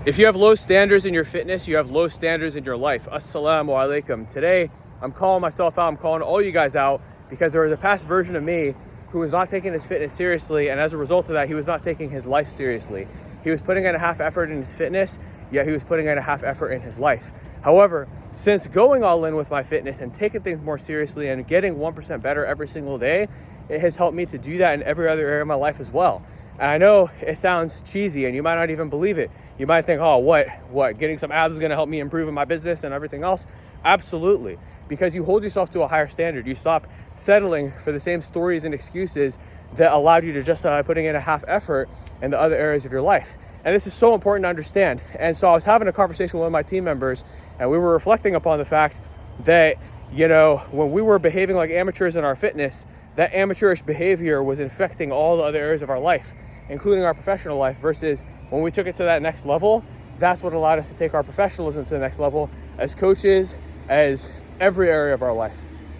If you have low standards in your fitness, you have low standards in your life. Assalamu alaikum. Today, I'm calling myself out. I'm calling all you guys out because there was a past version of me who was not taking his fitness seriously, and as a result of that, he was not taking his life seriously. He was putting in a half effort in his fitness, yet he was putting in a half effort in his life. However, since going all in with my fitness and taking things more seriously and getting 1% better every single day, it has helped me to do that in every other area of my life as well. And I know it sounds cheesy and you might not even believe it. You might think, oh, what? Getting some abs is gonna help me improve in my business and everything else? Absolutely, because you hold yourself to a higher standard. You stop settling for the same stories and excuses that allowed you to justify putting in a half effort in the other areas of your life. And this is so important to understand. And so I was having a conversation with one of my team members, and we were reflecting upon the fact that, when we were behaving like amateurs in our fitness, that amateurish behavior was infecting all the other areas of our life, including our professional life, versus when we took it to that next level, that's what allowed us to take our professionalism to the next level as coaches, as every area of our life.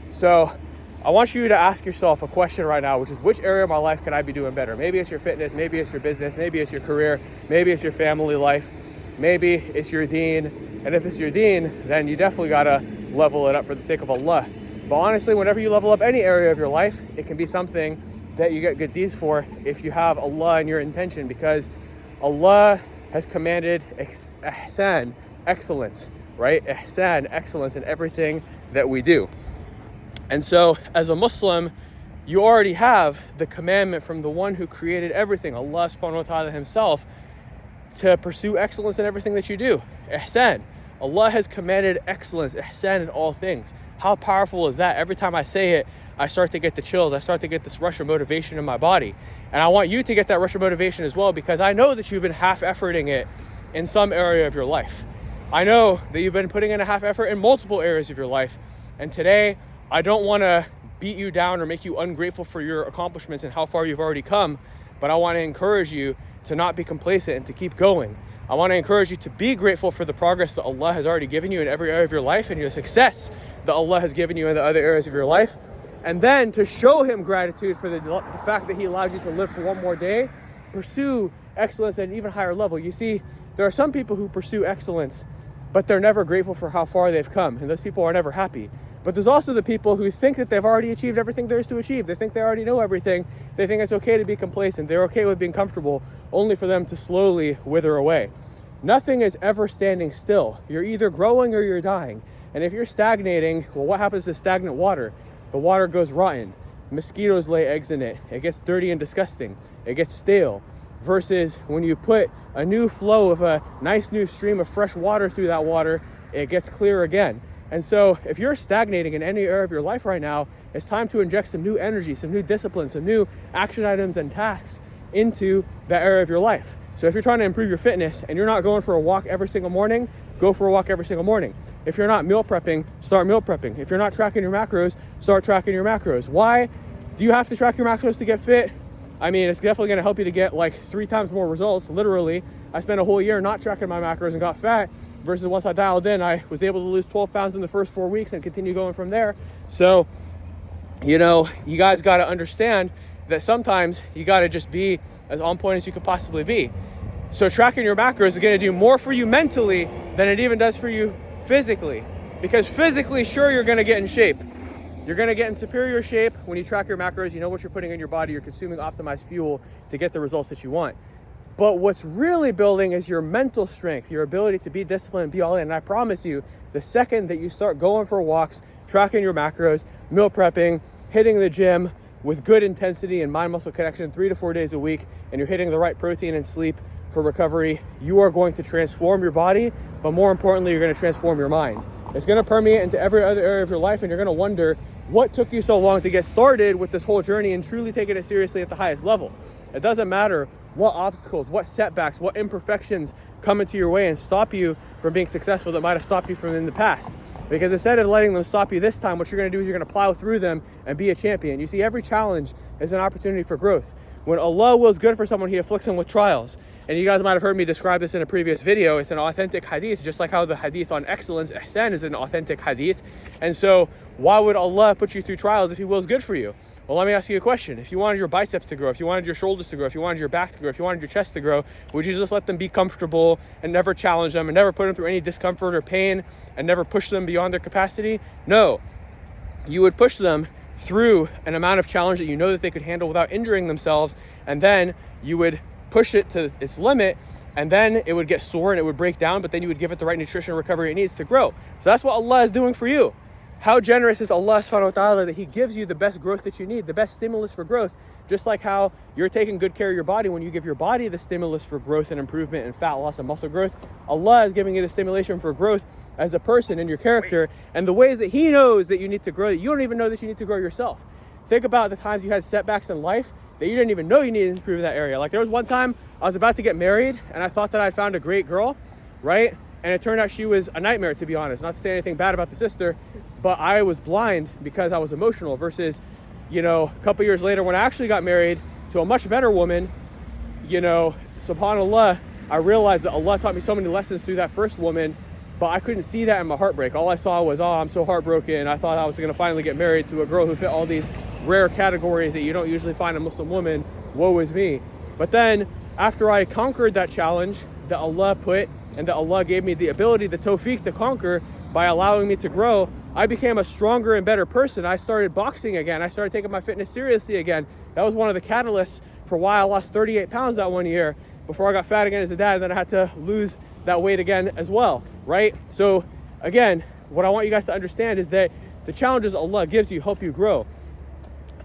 So I want you to ask yourself a question right now, which is, which area of my life can I be doing better? Maybe it's your fitness, maybe it's your business, maybe it's your career, maybe it's your family life, maybe it's your deen. And if it's your deen, then you definitely gotta level it up for the sake of Allah. But honestly, whenever you level up any area of your life, it can be something that you get good deeds for if you have Allah in your intention, because Allah has commanded ihsan, excellence, right? Ihsan, excellence in everything that we do. And so as a Muslim, you already have the commandment from the one who created everything, Allah subhanahu wa ta'ala himself, to pursue excellence in everything that you do. Ihsan. Allah has commanded excellence, ihsan in all things. How powerful is that? Every time I say it, I start to get the chills. I start to get this rush of motivation in my body. And I want you to get that rush of motivation as well, because I know that you've been half-efforting it in some area of your life. I know that you've been putting in a half effort in multiple areas of your life. And today, I don't want to beat you down or make you ungrateful for your accomplishments and how far you've already come, but I want to encourage you to not be complacent and to keep going. I want to encourage you to be grateful for the progress that Allah has already given you in every area of your life and your success that Allah has given you in the other areas of your life. And then to show him gratitude for the fact that he allowed you to live for one more day, pursue excellence at an even higher level. You see, there are some people who pursue excellence, but they're never grateful for how far they've come. And those people are never happy. But there's also the people who think that they've already achieved everything there is to achieve. They think they already know everything. They think it's okay to be complacent. They're okay with being comfortable, only for them to slowly wither away. Nothing is ever standing still. You're either growing or you're dying. And if you're stagnating, well, what happens to stagnant water? The water goes rotten. Mosquitoes lay eggs in it. It gets dirty and disgusting. It gets stale. Versus when you put a new flow of a nice new stream of fresh water through that water, it gets clear again. And so if you're stagnating in any area of your life right now, it's time to inject some new energy, some new discipline, some new action items and tasks into that area of your life. So if you're trying to improve your fitness and you're not going for a walk every single morning, go for a walk every single morning. If you're not meal prepping, start meal prepping. If you're not tracking your macros, start tracking your macros. Why do you have to track your macros to get fit? I mean, it's definitely going to help you to get like 3 times more results. Literally, I spent a whole year not tracking my macros and got fat, versus once I dialed in, I was able to lose 12 pounds in the first 4 weeks and continue going from there. So, you guys got to understand that sometimes you got to just be as on point as you could possibly be. So tracking your macros is going to do more for you mentally than it even does for you physically. Because physically, sure, you're going to get in shape. You're going to get in superior shape when you track your macros. You know what you're putting in your body. You're consuming optimized fuel to get the results that you want. But what's really building is your mental strength, your ability to be disciplined and be all in. And I promise you, the second that you start going for walks, tracking your macros, meal prepping, hitting the gym with good intensity and mind-muscle connection 3 to 4 days a week, and you're hitting the right protein and sleep for recovery, you are going to transform your body, but more importantly, you're going to transform your mind. It's going to permeate into every other area of your life, and you're going to wonder what took you so long to get started with this whole journey and truly taking it seriously at the highest level. It doesn't matter what obstacles, what setbacks, what imperfections come into your way and stop you from being successful that might have stopped you from in the past. Because instead of letting them stop you this time, what you're going to do is you're going to plow through them and be a champion. You see, every challenge is an opportunity for growth. When Allah wills good for someone, he afflicts them with trials. And you guys might have heard me describe this in a previous video. It's an authentic hadith, just like how the hadith on excellence, ihsan, is an authentic hadith. And so why would Allah put you through trials if he wills good for you? Well, let me ask you a question. If you wanted your biceps to grow, if you wanted your shoulders to grow, if you wanted your back to grow, if you wanted your chest to grow, would you just let them be comfortable and never challenge them and never put them through any discomfort or pain and never push them beyond their capacity? No. You would push them through an amount of challenge that you know that they could handle without injuring themselves, and then you would push it to its limit, and then it would get sore and it would break down, but then you would give it the right nutrition and recovery it needs to grow. So that's what Allah is doing for you. How generous is Allah subhanahu wa ta'ala that He gives you the best growth that you need, the best stimulus for growth, just like how you're taking good care of your body. When you give your body the stimulus for growth and improvement and fat loss and muscle growth, Allah is giving you the stimulation for growth as a person in your character and the ways that He knows that you need to grow, that you don't even know that you need to grow yourself. Think about the times you had setbacks in life that you didn't even know you needed to improve in that area. Like there was one time I was about to get married and I thought that I'd found a great girl, right? And it turned out she was a nightmare, to be honest. Not to say anything bad about the sister, but I was blind because I was emotional versus, a couple years later when I actually got married to a much better woman, subhanAllah, I realized that Allah taught me so many lessons through that first woman, but I couldn't see that in my heartbreak. All I saw was, I'm so heartbroken. I thought I was going to finally get married to a girl who fit all these rare categories that you don't usually find in a Muslim woman. Woe is me. But then after I conquered that challenge that Allah put and that Allah gave me the ability, the tawfiq to conquer by allowing me to grow, I became a stronger and better person. I started boxing again. I started taking my fitness seriously again. That was one of the catalysts for why I lost 38 pounds that one year before I got fat again as a dad. And then I had to lose that weight again as well, right? So again, what I want you guys to understand is that the challenges Allah gives you help you grow.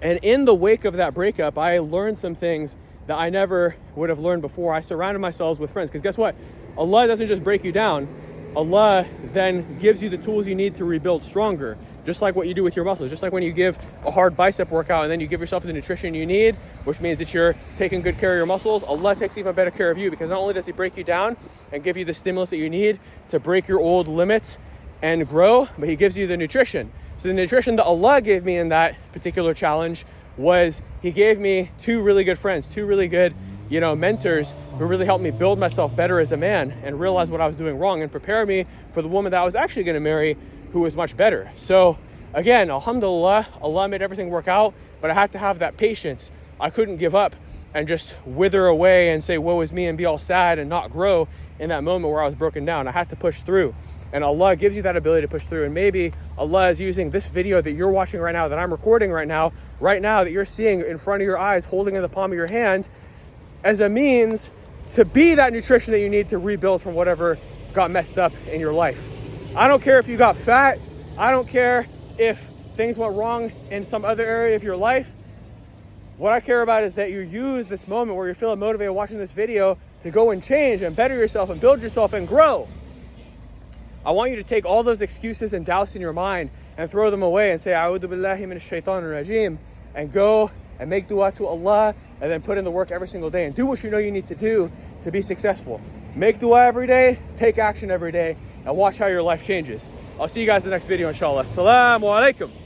And in the wake of that breakup, I learned some things that I never would have learned before. I surrounded myself with friends, because guess what? Allah doesn't just break you down. Allah then gives you the tools you need to rebuild stronger, just like what you do with your muscles. Just like when you give a hard bicep workout and then you give yourself the nutrition you need, which means that you're taking good care of your muscles, Allah takes even better care of you, because not only does He break you down and give you the stimulus that you need to break your old limits and grow, but He gives you the nutrition. So the nutrition that Allah gave me in that particular challenge was He gave me two really good friends, two really good mentors who really helped me build myself better as a man and realize what I was doing wrong and prepare me for the woman that I was actually going to marry, who was much better. So again, alhamdulillah, Allah made everything work out, but I had to have that patience. I couldn't give up and just wither away and say, woe is me, and be all sad and not grow in that moment where I was broken down. I had to push through. And Allah gives you that ability to push through. And maybe Allah is using this video that you're watching right now, that I'm recording right now, that you're seeing in front of your eyes, holding in the palm of your hand, as a means to be that nutrition that you need to rebuild from whatever got messed up in your life. I don't care if you got fat. I don't care if things went wrong in some other area of your life. What I care about is that you use this moment where you're feeling motivated watching this video to go and change and better yourself and build yourself and grow. I want you to take all those excuses and doubts in your mind and throw them away and say, A'udhu billahi minash shaitanir rajim, and go and make dua to Allah, and then put in the work every single day and do what you know you need to do to be successful. Make dua every day, take action every day, and watch how your life changes. I'll see you guys in the next video, inshallah. Assalamu alaikum.